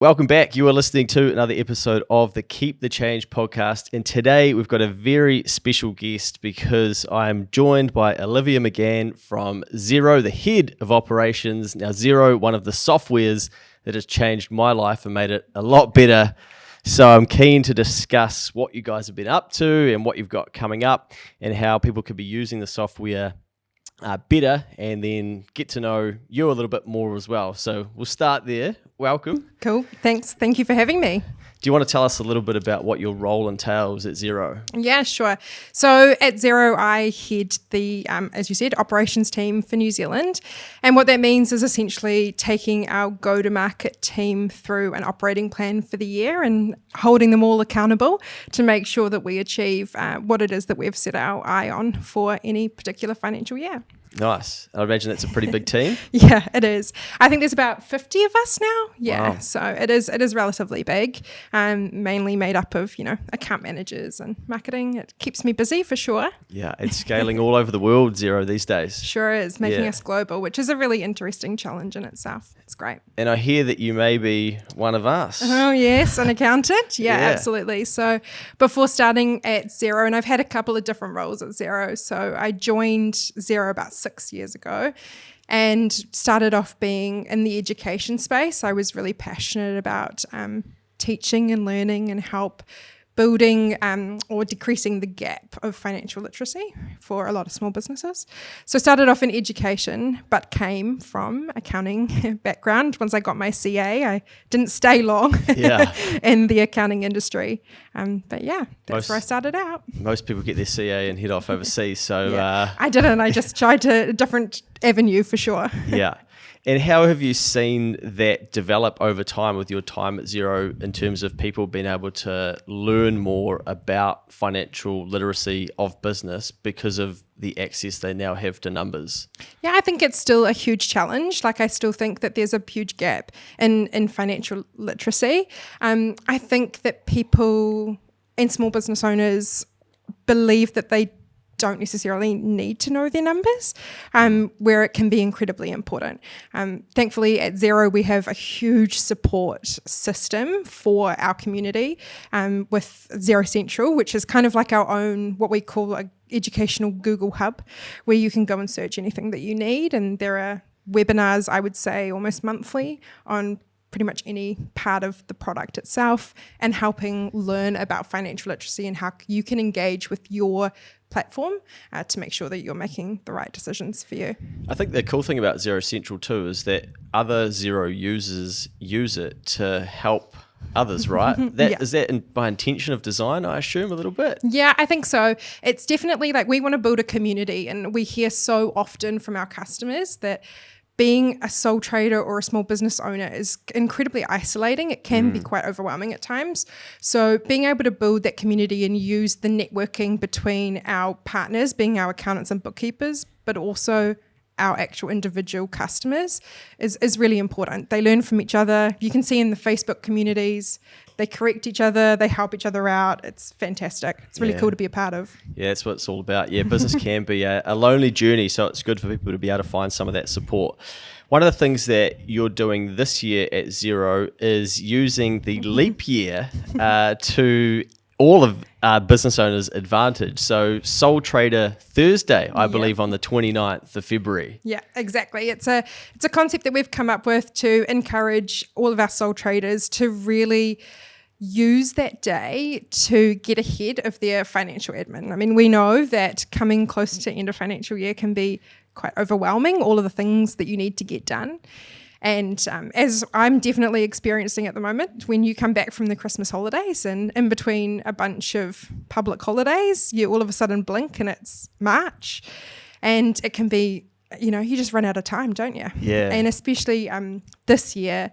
Welcome back. You are listening to another episode of the Keep the Change podcast. And today we've got a very special guest because I'm joined by Olivia McGann from Xero, the head of operations. Now, Xero, one of the softwares that has changed my life and made it a lot better. So I'm keen to discuss what you guys have been up to and what you've got coming up and how people could be using the software better, and then get to know you a little bit more as well. So we'll start there. Welcome. Cool. Thanks. Thank you for having me. Do you want to tell us a little bit about what your role entails at Xero? Yeah, sure. So at Xero, I head the, as you said, operations team for New Zealand. And what that means is essentially taking our go-to-market team through an operating plan for the year and holding them all accountable to make sure that we achieve what it is that we've set our eye on for any particular financial year. Nice. I imagine it's a pretty big team. Yeah, it is. I think there's about 50 of us now. Yeah, Wow. so it is relatively big, mainly made up of, account managers and marketing. It keeps me busy for sure. Yeah, it's scaling all over the world, Xero, these days. Sure is, making us global, which is a really interesting challenge in itself. It's great. And I hear that you may be one of us. Oh, yes, an accountant. Yeah, absolutely. So before starting at Xero, and I've had a couple of different roles at Xero. So I joined Xero about 6 years ago and started off being in the education space. I was really passionate about teaching and learning and help building or decreasing the gap of financial literacy for a lot of small businesses. So I started off in education, but came from accounting background. Once I got my CA, I didn't stay long in the accounting industry. But yeah, that's where I started out. Most people get their CA and head off overseas. So I didn't. I just tried a different avenue for sure. Yeah. And how have you seen that develop over time with your time at Xero in terms of people being able to learn more about financial literacy of business because of the access they now have to numbers? Yeah, I think it's still a huge challenge. Like, I still think that there's a huge gap in financial literacy. I think that people and small business owners believe that they don't necessarily need to know their numbers, where it can be incredibly important. Thankfully, at Xero, we have a huge support system for our community with Xero Central, which is kind of like our own, what we call a educational Google hub, where you can go and search anything that you need. And there are webinars, I would say, almost monthly on pretty much any part of the product itself, and helping learn about financial literacy and how you can engage with your platform to make sure that you're making the right decisions for you. I think the cool thing about Xero Central too is that other Xero users use it to help others, right? Is that by intention of design, I assume, a little bit? Yeah, I think so. It's definitely like we want to build a community, and we hear so often from our customers that being a sole trader or a small business owner is incredibly isolating. It can be quite overwhelming at times. So being able to build that community and use the networking between our partners, being our accountants and bookkeepers, but also our actual individual customers is really important. They learn from each other. You can see in the Facebook communities, they correct each other, they help each other out. It's fantastic. It's really cool to be a part of. Yeah, that's what it's all about. Yeah, business can be a lonely journey, so it's good for people to be able to find some of that support. One of the things that you're doing this year at Xero is using the leap year to all of business owners' advantage. So Sole Trader Thursday, I believe, on the 29th of February. Yeah, exactly. It's a concept that we've come up with to encourage all of our sole traders to really use that day to get ahead of their financial admin. I mean, we know that coming close to end of financial year can be quite overwhelming, all of the things that you need to get done. And as I'm definitely experiencing at the moment, when you come back from the Christmas holidays and in between a bunch of public holidays, you all of a sudden blink and it's March. And it can be, you just run out of time, don't you? Yeah. And especially this year,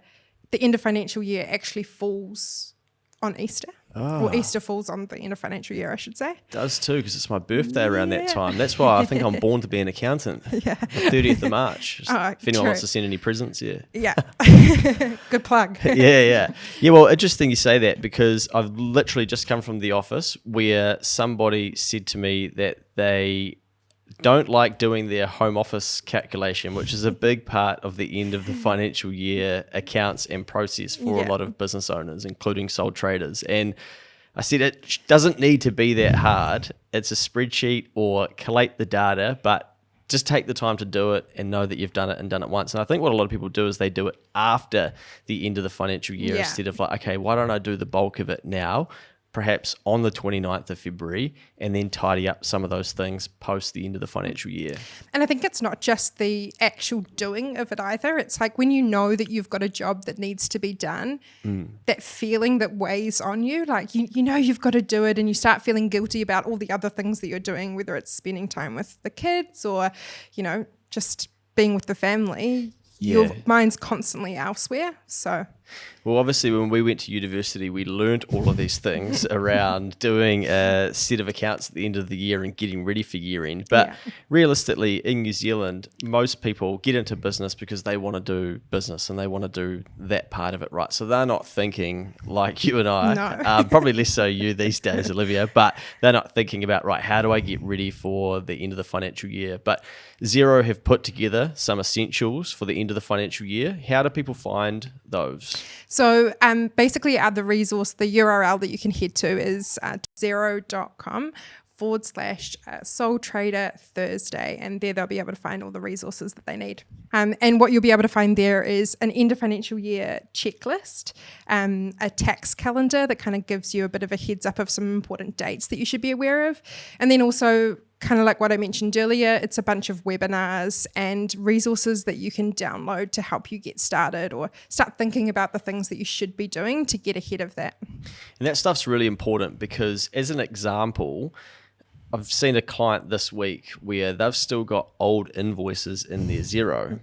the end of financial year actually falls on Easter. Or Easter falls on the end of financial year, I should say. It does too, because it's my birthday around that time. That's why I think I'm born to be an accountant. Yeah. The 30th of March. If anyone true. wants to send any presents, Yeah. Good plug. Yeah, well, interesting you say that, because I've literally just come from the office where somebody said to me that they don't like doing their home office calculation, which is a big part of the end of the financial year accounts and process for a lot of business owners, including sole traders. And I said it doesn't need to be that hard. It's a spreadsheet or collate the data, but just take the time to do it and know that you've done it and done it once. And I think what a lot of people do is they do it after the end of the financial year instead of like, okay, why don't I do the bulk of it now, perhaps on the 29th of February, and then tidy up some of those things post the end of the financial year. And I think it's not just the actual doing of it either. It's like when you know that you've got a job that needs to be done, that feeling that weighs on you, like you know you've got to do it, and you start feeling guilty about all the other things that you're doing, whether it's spending time with the kids or, you know, just being with the family. Your mind's constantly elsewhere. So, well, obviously, when we went to university, we learned all of these things around doing a set of accounts at the end of the year and getting ready for year end. But realistically, in New Zealand, most people get into business because they want to do business and they want to do that part of it right. So they're not thinking like you and I, probably less so you these days, Olivia, but they're not thinking about, right, how do I get ready for the end of the financial year? But Xero have put together some essentials for the end of the financial year. How do people find those? So basically the resource, the URL that you can head to is xero.com/Sole Trader Thursday, and there they'll be able to find all the resources that they need. And what you'll be able to find there is an end of financial year checklist, a tax calendar that kind of gives you a bit of a heads up of some important dates that you should be aware of, and then also kind of like what I mentioned earlier, it's a bunch of webinars and resources that you can download to help you get started or start thinking about the things that you should be doing to get ahead of that. And that stuff's really important because, as an example, I've seen a client this week where they've still got old invoices in their Xero.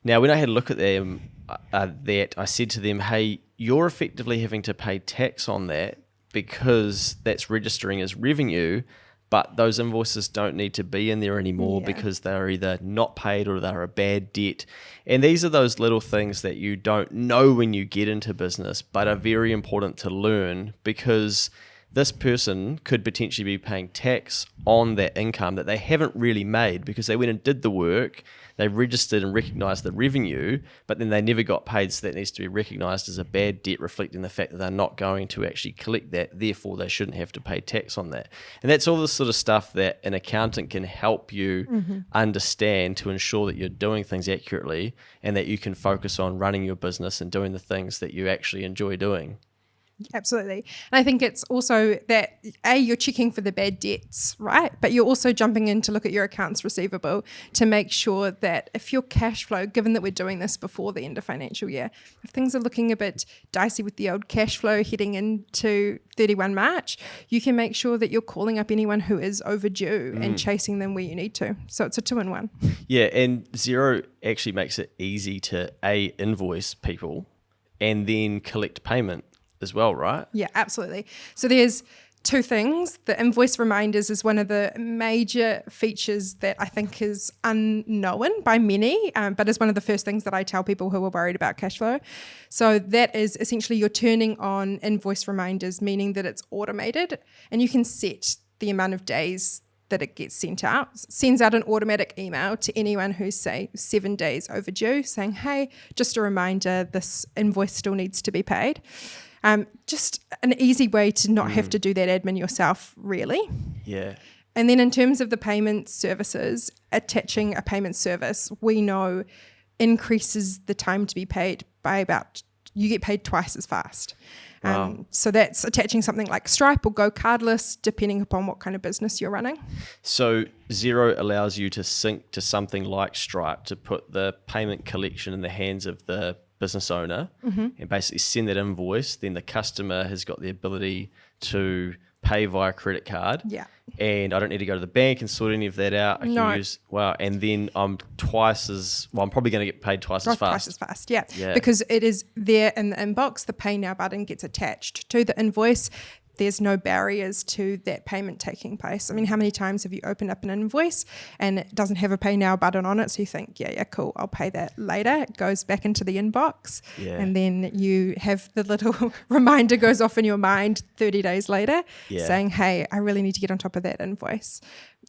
Now, when I had a look at them, I said to them, hey, you're effectively having to pay tax on that because that's registering as revenue, but those invoices don't need to be in there anymore because they're either not paid or they're a bad debt. And these are those little things that you don't know when you get into business, but are very important to learn because this person could potentially be paying tax on that income that they haven't really made because they went and did the work, they registered and recognized the revenue, but then they never got paid, so that needs to be recognized as a bad debt, reflecting the fact that they're not going to actually collect that, therefore they shouldn't have to pay tax on that. And that's all the sort of stuff that an accountant can help you understand to ensure that you're doing things accurately and that you can focus on running your business and doing the things that you actually enjoy doing. Absolutely. And I think it's also that, you're checking for the bad debts, right? But you're also jumping in to look at your accounts receivable to make sure that if your cash flow, given that we're doing this before the end of financial year, if things are looking a bit dicey with the old cash flow heading into 31 March, you can make sure that you're calling up anyone who is overdue and chasing them where you need to. So it's a 2-in-1. Yeah, and Xero actually makes it easy to invoice people and then collect payment as well, right? Yeah, absolutely. So there's two things. The Invoice Reminders is one of the major features that I think is unknown by many, but is one of the first things that I tell people who are worried about cash flow. So that is essentially you're turning on Invoice Reminders, meaning that it's automated and you can set the amount of days that it gets sent out. Sends out an automatic email to anyone who's, say, 7 days overdue saying, hey, just a reminder, this invoice still needs to be paid. Just an easy way to not have to do that admin yourself, really. Yeah. And then in terms of the payment services, attaching a payment service, we know increases the time to be paid by about, you get paid twice as fast. Wow. So that's attaching something like Stripe or Go Cardless, depending upon what kind of business you're running. So Xero allows you to sync to something like Stripe to put the payment collection in the hands of the business owner and basically send that invoice. Then the customer has got the ability to pay via credit card. Yeah. And I don't need to go to the bank and sort any of that out. I can use, and then I'm probably going to get paid twice as fast. Twice as fast, yeah. Because it is there in the inbox. The Pay Now button gets attached to the invoice. there's no barriers to that payment taking place. I mean, how many times have you opened up an invoice and it doesn't have a pay now button on it, so you think, yeah, cool, I'll pay that later. It goes back into the inbox, and then you have the little reminder goes off in your mind 30 days later saying, hey, I really need to get on top of that invoice.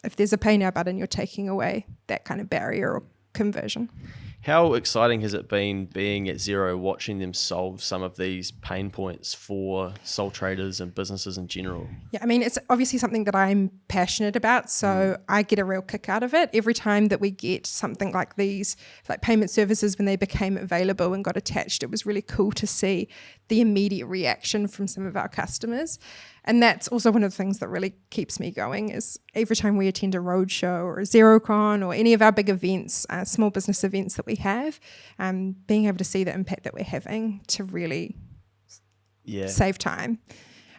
If there's a pay now button, you're taking away that kind of barrier or conversion. How exciting has it been being at Xero, watching them solve some of these pain points for sole traders and businesses in general? Yeah, I mean, it's obviously something that I'm passionate about, so I get a real kick out of it. Every time that we get something like these, like payment services, when they became available and got attached, it was really cool to see the immediate reaction from some of our customers. And that's also one of the things that really keeps me going, is every time we attend a roadshow or a XeroCon or any of our big events, small business events that we have, being able to see the impact that we're having to really save time.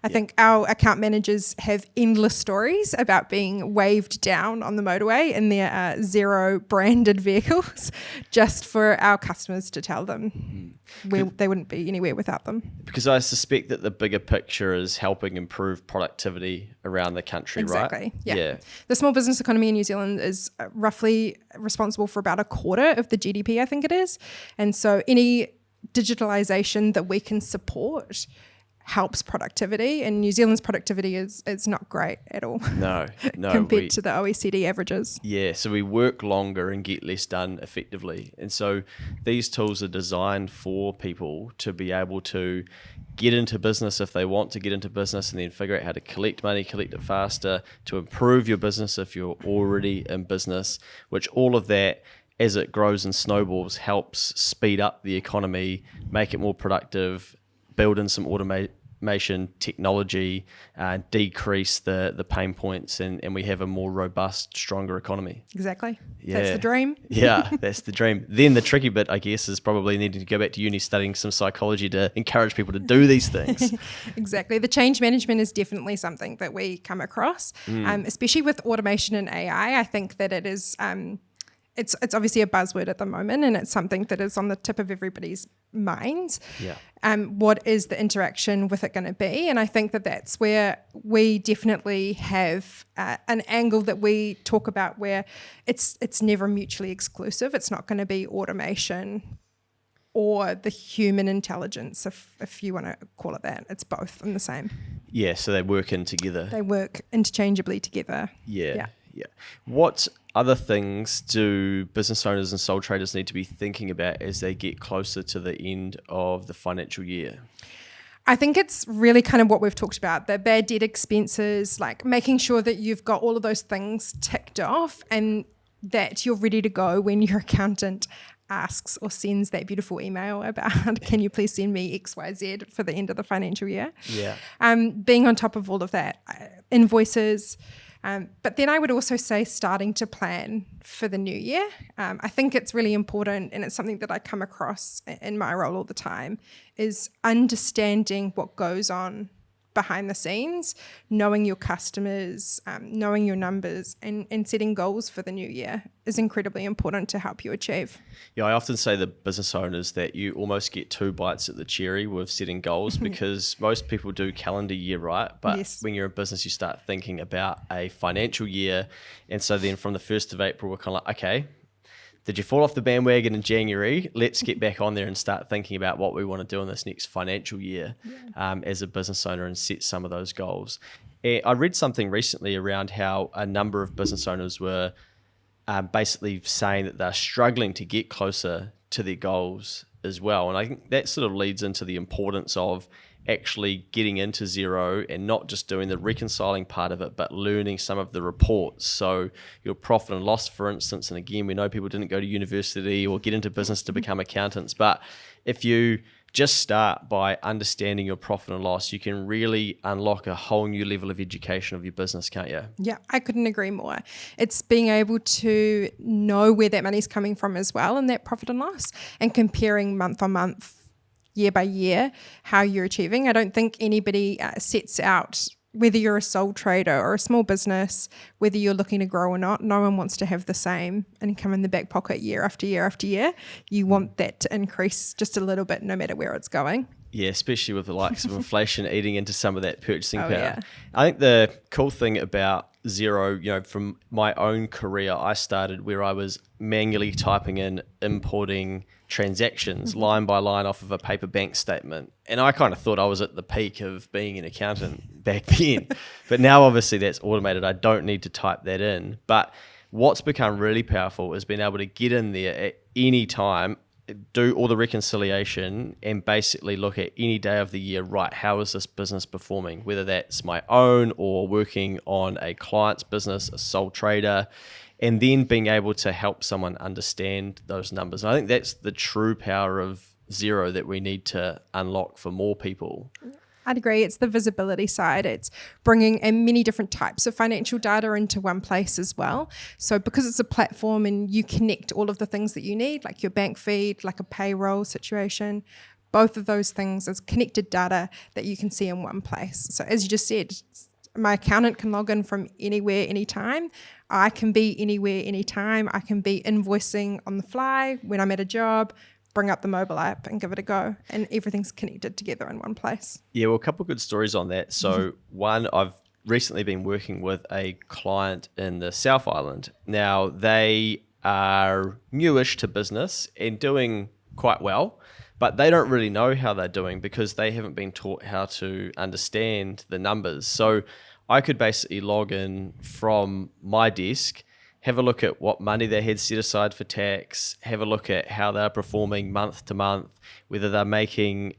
I think our account managers have endless stories about being waved down on the motorway in their Xero branded vehicles just for our customers to tell them they wouldn't be anywhere without them. Because I suspect that the bigger picture is helping improve productivity around the country, exactly, right? Yeah. The small business economy in New Zealand is roughly responsible for about a quarter of the GDP, I think it is. And so any digitalization that we can support helps productivity, and New Zealand's productivity is not great at all. No, compared to the OECD averages. Yeah, so we work longer and get less done effectively. And so these tools are designed for people to be able to get into business if they want to get into business, and then figure out how to collect money, collect it faster, to improve your business if you're already in business, which all of that, as it grows and snowballs, helps speed up the economy, make it more productive, build in some automation technology, decrease the pain points, and we have a more robust, stronger economy. Exactly. Yeah. That's the dream. Yeah, that's the dream. Then the tricky bit, I guess, is probably needing to go back to uni, studying some psychology to encourage people to do these things. Exactly. The change management is definitely something that we come across, especially with automation and AI. I think that it is... It's obviously a buzzword at the moment, and it's something that is on the tip of everybody's minds. Yeah. What is the interaction with it going to be? And I think that that's where we definitely have an angle that we talk about, where it's never mutually exclusive. It's not going to be automation or the human intelligence, if you want to call it that. It's both in the same. Yeah, so they work in together. They work interchangeably together. Yeah. What other things do business owners and sole traders need to be thinking about as they get closer to the end of the financial year? I think it's really kind of what we've talked about, the bad debt expenses, like making sure that you've got all of those things ticked off and that you're ready to go when your accountant asks or sends that beautiful email about, can you please send me XYZ for the end of the financial year? Yeah. Being on top of all of that, invoices. But then I would also say starting to plan for the new year. I think it's really important, and it's something that I come across in my role all the time, is understanding what goes on behind the scenes, knowing your customers, knowing your numbers, and setting goals for the new year is incredibly important to help you achieve. Yeah, I often say to business owners that you almost get 2 bites at the cherry with setting goals, because most people do calendar year, right? But when you're in business, you start thinking about a financial year. And so then from the 1st of April, we're kind of like, okay, did you fall off the bandwagon in January? Let's get back on there and start thinking about what we want to do in this next financial year as a business owner, and set some of those goals. I read something recently around how a number of business owners were basically saying that they're struggling to get closer to their goals as well. And I think that sort of leads into the importance of actually getting into Xero and not just doing the reconciling part of it, but learning some of the reports. So your profit and loss, for instance, and again, we know people didn't go to university or get into business to become accountants, but if you just start by understanding your profit and loss, you can really unlock a whole new level of education of your business, can't you? Yeah, I couldn't agree more. It's being able to know where that money's coming from as well, and that profit and loss, and comparing month on month, year by year, how you're achieving. I don't think anybody sets out, whether you're a sole trader or a small business, whether you're looking to grow or not, no one wants to have the same income in the back pocket year after year after year. You want that to increase just a little bit no matter where it's going. Yeah, especially with the likes of inflation eating into some of that purchasing Oh, power. yeah. I think the cool thing about Xero, from my own career, I started where I was manually typing in, importing transactions line by line off of a paper bank statement. And I kind of thought I was at the peak of being an accountant back then. But now obviously that's automated. I don't need to type that in. But what's become really powerful is being able to get in there at any time, do all the reconciliation, and basically look at any day of the year, right, how is this business performing? Whether that's my own or working on a client's business, a sole trader, and then being able to help someone understand those numbers. And I think that's the true power of Xero that we need to unlock for more people. I'd agree. It's the visibility side. It's bringing in many different types of financial data into one place as well. So because it's a platform and you connect all of the things that you need, like your bank feed, like a payroll situation, both of those things as connected data that you can see in one place. So as you just said, my accountant can log in from anywhere, anytime. I can be anywhere, anytime. I can be invoicing on the fly when I'm at a job, bring up the mobile app and give it a go, and everything's connected together in one place. Yeah, well, a couple of good stories on that. So one, I've recently been working with a client in the South Island. Now, they are newish to business and doing quite well, but they don't really know how they're doing because they haven't been taught how to understand the numbers. So I could basically log in from my desk, have a look at what money they had set aside for tax, have a look at how they're performing month to month, whether they're making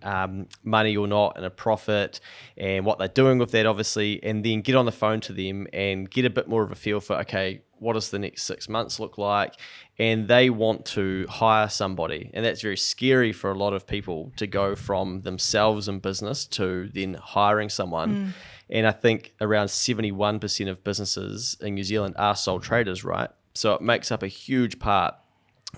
money or not and a profit, and what they're doing with that, obviously, and then get on the phone to them and get a bit more of a feel for, okay, what does the next 6 months look like? And they want to hire somebody. And that's very scary for a lot of people to go from themselves in business to then hiring someone. And I think around 71% of businesses in New Zealand are sole traders, right? So it makes up a huge part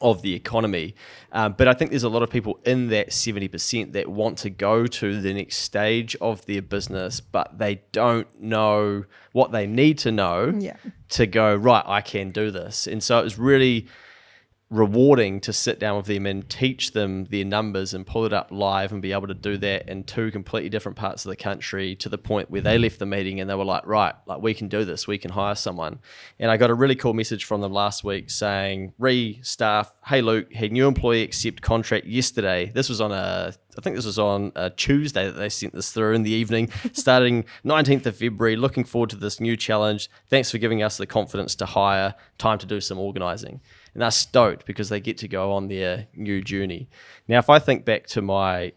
of the economy. But I think there's a lot of people in that 70% that want to go to the next stage of their business, but they don't know what they need to know to go, right, I can do this. And so it's really rewarding to sit down with them and teach them their numbers and pull it up live and be able to do that in two completely different parts of the country, to the point where they left the meeting and they were like, right, like, we can do this, we can hire someone. And I got a really cool message from them last week saying, staff, hey Luke, had new employee accept contract yesterday. This was on I think this was on a Tuesday that they sent this through in the evening, starting 19th of February, looking forward to this new challenge. Thanks for giving us the confidence to hire, time to do some organising. And they're stoked because they get to go on their new journey. Now, if I think back to my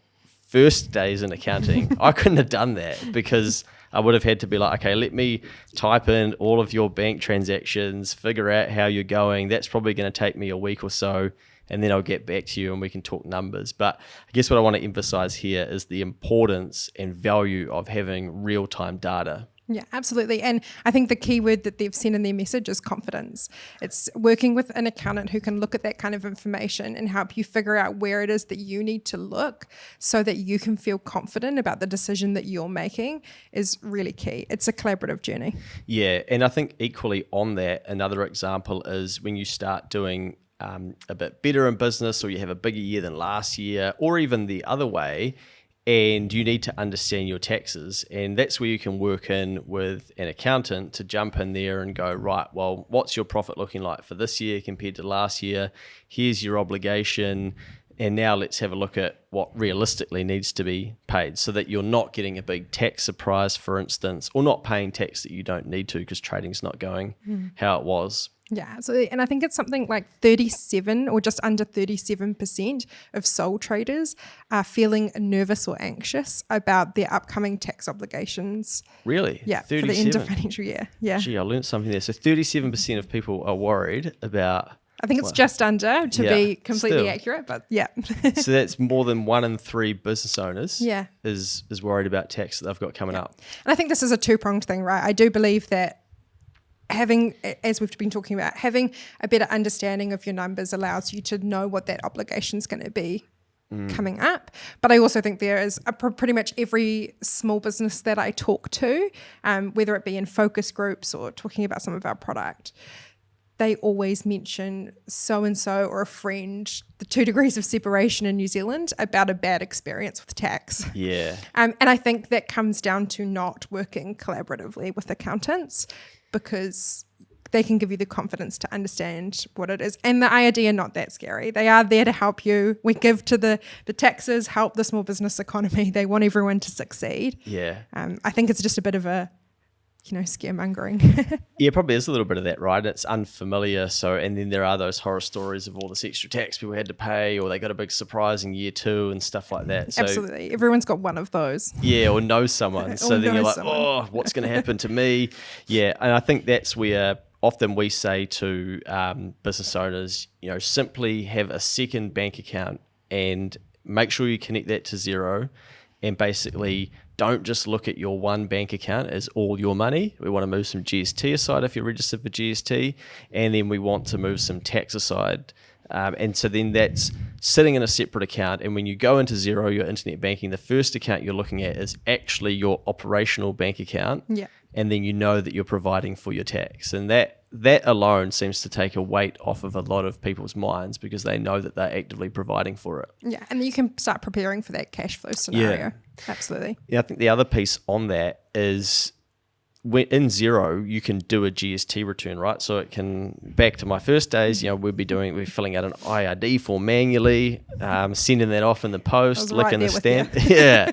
first days in accounting, I couldn't have done that because I would have had to be like, okay, let me type in all of your bank transactions, figure out how you're going. That's probably going to take me a week or so, and then I'll get back to you and we can talk numbers. But I guess what I want to emphasize here is the importance and value of having real-time data. Yeah, absolutely. And I think the key word that they've sent in their message is confidence. It's working with an accountant who can look at that kind of information and help you figure out where it is that you need to look so that you can feel confident about the decision that you're making is really key. It's a collaborative journey. Yeah, and I think equally on that, another example is when you start doing a bit better in business, or you have a bigger year than last year, or even the other way, and you need to understand your taxes. And that's where you can work in with an accountant to jump in there and go, right, well, what's your profit looking like for this year compared to last year? Here's your obligation. And now let's have a look at what realistically needs to be paid, so that you're not getting a big tax surprise, for instance, or not paying tax that you don't need to because trading's not going how it was. Yeah, absolutely. And I think it's something like 37 or just under 37% of sole traders are feeling nervous or anxious about their upcoming tax obligations. Really? Yeah, 37? for the end of financial year. Yeah. Gee, I learned something there. So 37% of people are worried about... I think it's just under to be completely accurate, but yeah. So that's more than 1 in 3 business owners is worried about tax that they've got coming up. And I think this is a two-pronged thing, right? I do believe that having, as we've been talking about, having a better understanding of your numbers allows you to know what that obligation is going to be coming up. But I also think there is pretty much every small business that I talk to, whether it be in focus groups or talking about some of our product, they always mention so-and-so or a friend, the 2 degrees of separation in New Zealand, about a bad experience with tax. Yeah. And I think that comes down to not working collaboratively with accountants, because they can give you the confidence to understand what it is. And the IRD are not that scary. They are there to help you. We give to the taxes, help the small business economy. They want everyone to succeed. Yeah. I think it's just a bit of a, scaremongering. Yeah, probably is a little bit of that, right? It's unfamiliar. So, and then there are those horror stories of all this extra tax people had to pay, or they got a big surprise in year 2 and stuff like that. So, absolutely. Everyone's got one of those. yeah, or know someone. So then you're like, someone. oh, what's going to happen to me? Yeah, and I think that's where often we say to business owners, simply have a second bank account and make sure you connect that to Xero, and basically don't just look at your one bank account as all your money. We want to move some GST aside if you're registered for GST, and then we want to move some tax aside. And so then that's sitting in a separate account. And when you go into Xero, your internet banking, the first account you're looking at is actually your operational bank account. Yeah. And then you know that you're providing for your tax. And that alone seems to take a weight off of a lot of people's minds, because they know that they're actively providing for it. Yeah, and then you can start preparing for that cash flow scenario. Yeah. Absolutely. Yeah, I think the other piece on that is when in Xero, you can do a GST return, right? So it can, back to my first days, we're filling out an IRD form manually, sending that off in the post, licking the stamp. Yeah.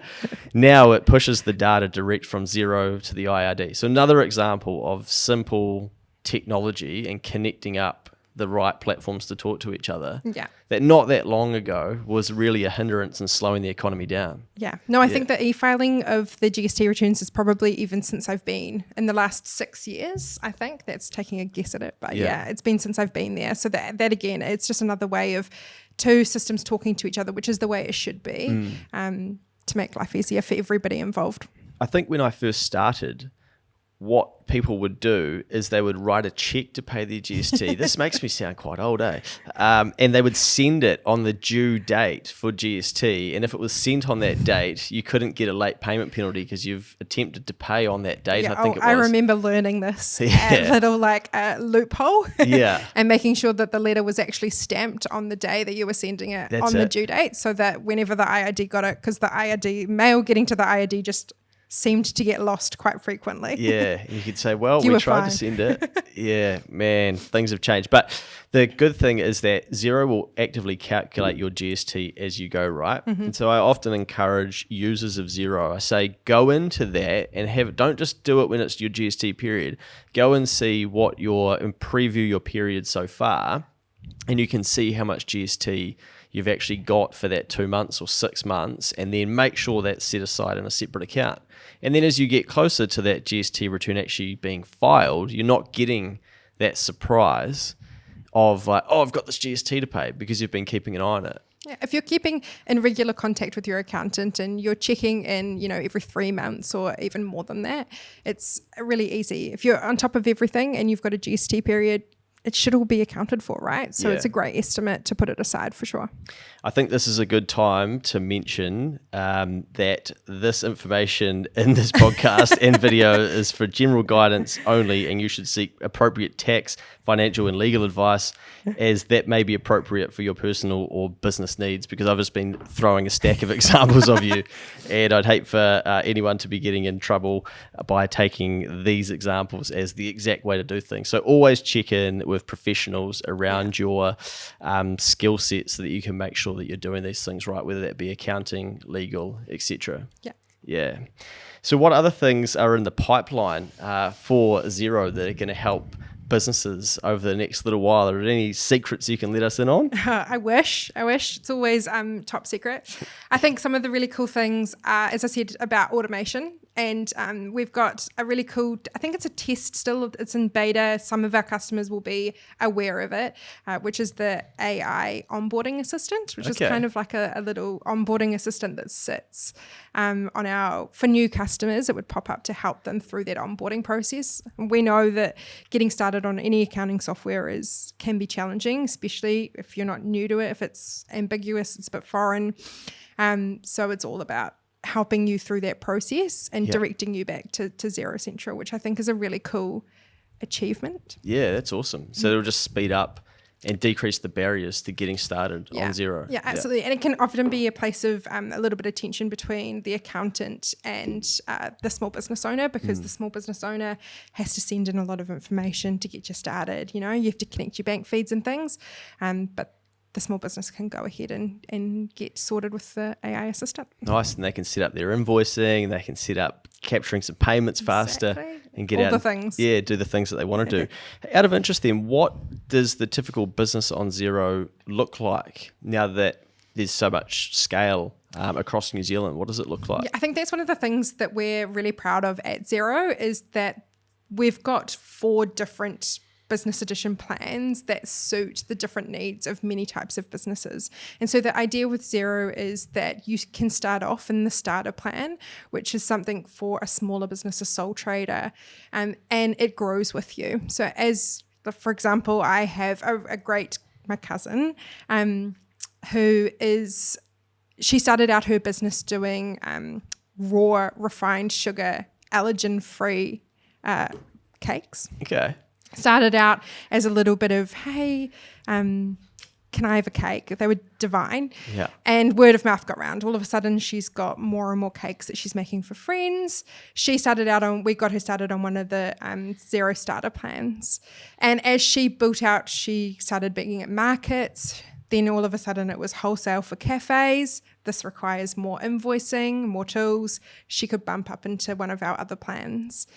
Now it pushes the data direct from Xero to the IRD. So another example of simple technology and connecting up the right platforms to talk to each other. Yeah. That not that long ago was really a hindrance in slowing the economy down. Yeah. No, I think the e-filing of the GST returns is probably, even since I've been in the last 6 years, I think that's taking a guess at it. But yeah, it's been since I've been there. So that again, it's just another way of 2 systems talking to each other, which is the way it should be, to make life easier for everybody involved. I think when I first started, what people would do is they would write a check to pay their GST. This makes me sound quite old, eh? And they would send it on the due date for GST. And if it was sent on that date, you couldn't get a late payment penalty because you've attempted to pay on that date. Yeah, I think it was. I remember learning this little loophole. Yeah. And making sure that the letter was actually stamped on the day that you were sending it the due date, so that whenever the IRD got it, because the IRD mail getting to the IRD just seemed to get lost quite frequently. Yeah, you could say, well, we tried to send it. Yeah, man, things have changed. But the good thing is that Xero will actively calculate your GST as you go, right? Mm-hmm. And so I often encourage users of Xero, I say, go into that and don't just do it when it's your GST period. Go and see and preview your period so far, and you can see how much GST you've actually got for that 2 months or 6 months, and then make sure that's set aside in a separate account. And then as you get closer to that GST return actually being filed, you're not getting that surprise of like, oh, I've got this GST to pay, because you've been keeping an eye on it. Yeah, if you're keeping in regular contact with your accountant and you're checking in, every 3 months or even more than that, it's really easy. If you're on top of everything and you've got a GST period, it should all be accounted for, right? So it's a great estimate to put it aside for sure. I think this is a good time to mention that this information in this podcast and video is for general guidance only, and you should seek appropriate tax, financial and legal advice, as that may be appropriate for your personal or business needs, because I've just been throwing a stack of examples of you, and I'd hate for anyone to be getting in trouble by taking these examples as the exact way to do things. So always check in with professionals around your skill set, so that you can make sure that you're doing these things right, whether that be accounting, legal, etc. Yeah. So what other things are in the pipeline for Xero that are going to help businesses over the next little while? Are there any secrets you can let us in on? I wish. It's always top secret. I think some of the really cool things are, as I said, about automation. And we've got a really cool, I think it's a test still, it's in beta. Some of our customers will be aware of it, which is the AI onboarding assistant, which is kind of like a little onboarding assistant that sits for new customers. It would pop up to help them through that onboarding process. And we know that getting started on any accounting software can be challenging, especially if you're not new to it, if it's ambiguous, it's a bit foreign. So it's all about helping you through that process and directing you back to Xero Central, which I think is a really cool achievement. Yeah, that's awesome. So it'll just speed up and decrease the barriers to getting started on Xero. Yeah, absolutely. And it can often be a place of a little bit of tension between the accountant and the small business owner, because the small business owner has to send in a lot of information to get you started. You have to connect your bank feeds and things. But the small business can go ahead and get sorted with the AI assistant. Nice. And they can set up their invoicing, they can set up capturing some payments faster and get all out the things. Yeah, do the things that they want to do. Out of interest then, what does the typical business on Xero look like now that there's so much scale across New Zealand? What does it look like? Yeah, I think that's one of the things that we're really proud of at Xero, is that we've got 4 different business edition plans that suit the different needs of many types of businesses. And so the idea with Xero is that you can start off in the starter plan, which is something for a smaller business, a sole trader, and it grows with you. So for example, I have my cousin, she started out her business doing raw refined sugar, allergen-free cakes. Okay. Started out as a little bit of, hey, can I have a cake? They were divine. Yeah. And word of mouth got round. All of a sudden, she's got more and more cakes that she's making for friends. We got her started on one of the Xero starter plans. And as she built out, she started being at markets. Then all of a sudden it was wholesale for cafes. This requires more invoicing, more tools. She could bump up into one of our other plans.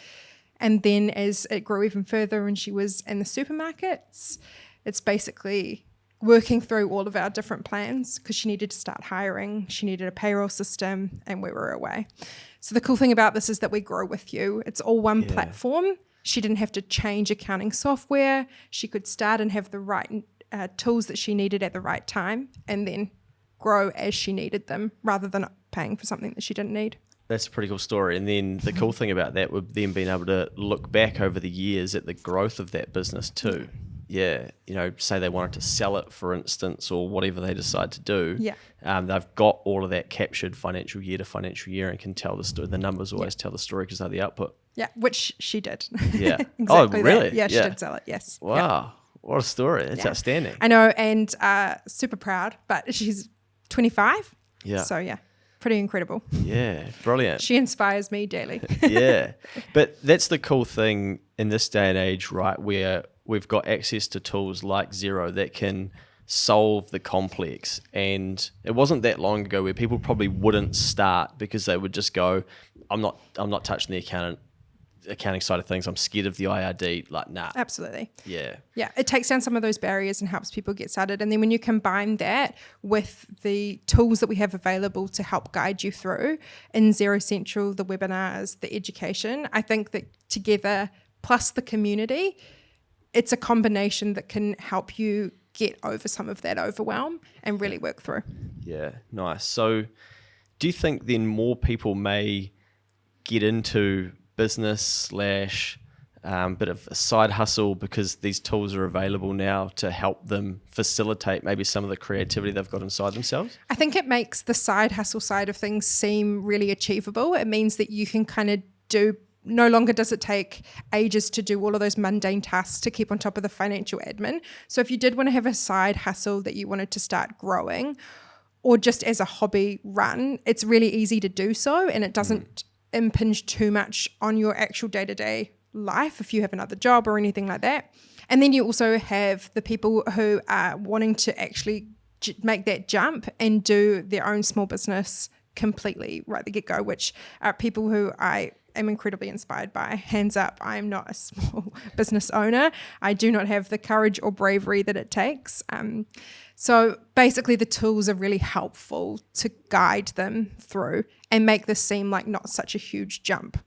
And then as it grew even further and she was in the supermarkets, it's basically working through all of our different plans, because she needed to start hiring. She needed a payroll system, and we were away. So the cool thing about this is that we grow with you. It's all one platform. She didn't have to change accounting software. She could start and have the right tools that she needed at the right time, and then grow as she needed them, rather than paying for something that she didn't need. That's a pretty cool story. And then the cool thing about that would then being able to look back over the years at the growth of that business too. Yeah. Say they wanted to sell it, for instance, or whatever they decide to do. Yeah. They've got all of that captured financial year to financial year and can tell the story. The numbers always tell the story because they're the output. Yeah, which she did. Yeah. Exactly. Oh, really? That. Yeah, she did sell it, yes. Wow. Yeah. What a story. That's outstanding. I know, and super proud, but she's 25. Yeah. So, yeah. Pretty incredible. Yeah, brilliant. She inspires me daily. Yeah. But that's the cool thing in this day and age, right, where we've got access to tools like Xero that can solve the complex. And it wasn't that long ago where people probably wouldn't start because they would just go, I'm not touching the accounting side of things. I'm scared of the IRD. Like, nah. Absolutely. Yeah. Yeah, it takes down some of those barriers and helps people get started. And then when you combine that with the tools that we have available to help guide you through in Xero Central, the webinars, the education, I think that together, plus the community, it's a combination that can help you get over some of that overwhelm and really work through. Yeah, nice. So do you think then more people may get into business / bit of a side hustle because these tools are available now to help them facilitate maybe some of the creativity they've got inside themselves? I think it makes the side hustle side of things seem really achievable. It means that you can kind of no longer does it take ages to do all of those mundane tasks to keep on top of the financial admin. So if you did want to have a side hustle that you wanted to start growing, or just as a hobby run, it's really easy to do so, and it doesn't impinge too much on your actual day-to-day life if you have another job or anything like that. And then you also have the people who are wanting to actually make that jump and do their own small business completely right at the get-go, which are people who I am incredibly inspired by. Hands up, I am not a small business owner. I do not have the courage or bravery that it takes. So basically the tools are really helpful to guide them through and make this seem like not such a huge jump.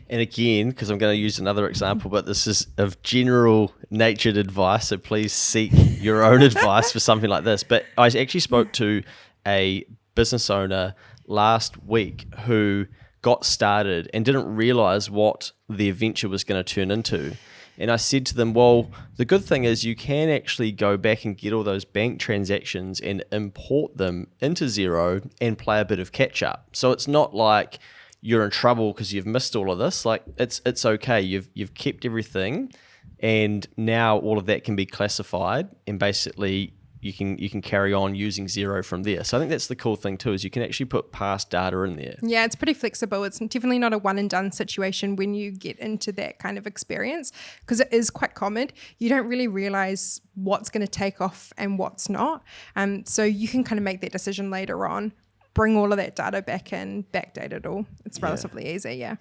And again, because I'm going to use another example, but this is of general natured advice, so please seek your own advice for something like this. But I actually spoke to a business owner last week who got started and didn't realize what their venture was going to turn into. And I said to them, well, the good thing is you can actually go back and get all those bank transactions and import them into Xero and play a bit of catch up. So it's not like you're in trouble because you've missed all of this, like it's okay. You've kept everything, and now all of that can be classified, and basically you can carry on using Xero from there. So I think that's the cool thing too, is you can actually put past data in there. Yeah, it's pretty flexible. It's definitely not a one and done situation when you get into that kind of experience, because it is quite common. You don't really realize what's going to take off and what's not. So you can kind of make that decision later on, bring all of that data back in, backdate it all. It's relatively easy, yeah.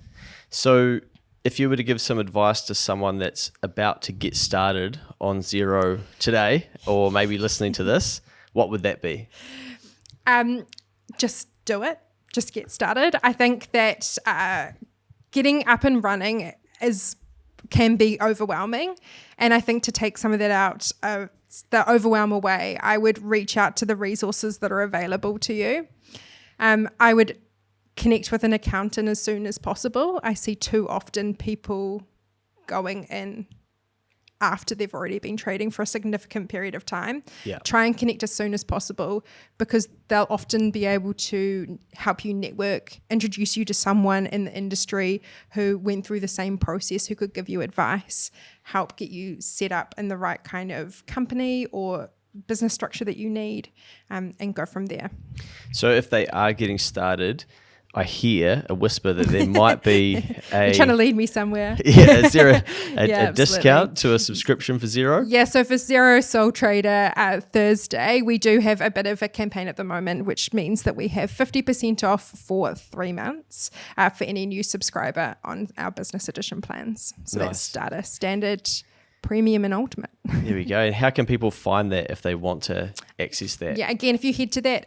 So if you were to give some advice to someone that's about to get started on Xero today, or maybe listening to this, what would that be? Just do it. Just get started. I think that getting up and running can be overwhelming. And I think to take some of that out, the overwhelm away, I would reach out to the resources that are available to you. I would connect with an accountant as soon as possible. I see too often people going in after they've already been trading for a significant period of time. Yeah. Try and connect as soon as possible, because they'll often be able to help you network, introduce you to someone in the industry who went through the same process, who could give you advice, help get you set up in the right kind of company or business structure that you need, and go from there. So if they are getting started, I hear a whisper that there might be You're trying to lead me somewhere. Yeah, is there a Yeah, discount to a subscription for Xero? Yeah, so for Xero Sole Trader Thursday, we do have a bit of a campaign at the moment, which means that we have 50% off for 3 months for any new subscriber on our business edition plans. So Nice. that's starter, standard, premium, and ultimate. There we go. And how can people find that if they want to access that? Yeah, again, if you head to that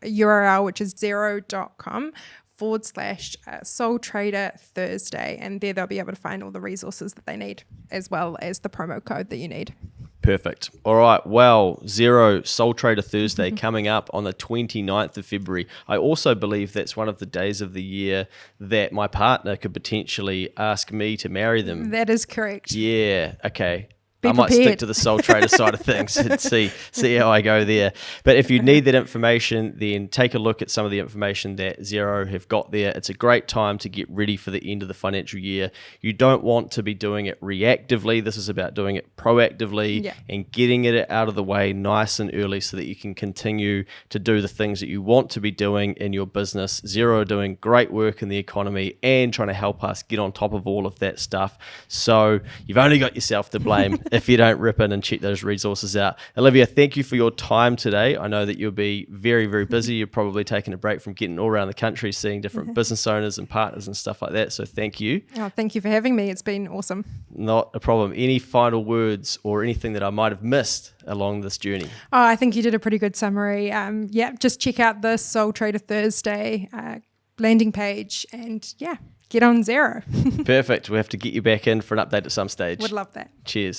URL, which is xero.com/Sole Trader Thursday, and there they'll be able to find all the resources that they need, as well as the promo code that you need. Perfect. All right. Well, Xero Sole Trader Thursday coming up on the 29th of February. I also believe that's one of the days of the year that my partner could potentially ask me to marry them. That is correct. Yeah. Okay. Be I might stick prepared. to the sole trader side of things and see how I go there. But if you need that information, then take a look at some of the information that Xero have got there. It's a great time to get ready for the end of the financial year. You don't want to be doing it reactively. This is about doing it proactively and getting it out of the way nice and early so that you can continue to do the things that you want to be doing in your business. Xero are doing great work in the economy and trying to help us get on top of all of that stuff. So you've only got yourself to blame if you don't rip in and check those resources out. Olivia, thank you for your time today. I know that you'll be very, very busy. You're probably taking a break from getting all around the country, seeing different business owners and partners and stuff like that. So thank you. Oh, thank you for having me. It's been awesome. Not a problem. Any final words or anything that I might have missed along this journey? Oh, I think you did a pretty good summary. Just check out the Sole Trader Thursday landing page and get on Xero. Perfect. We have to get you back in for an update at some stage. Would love that. Cheers.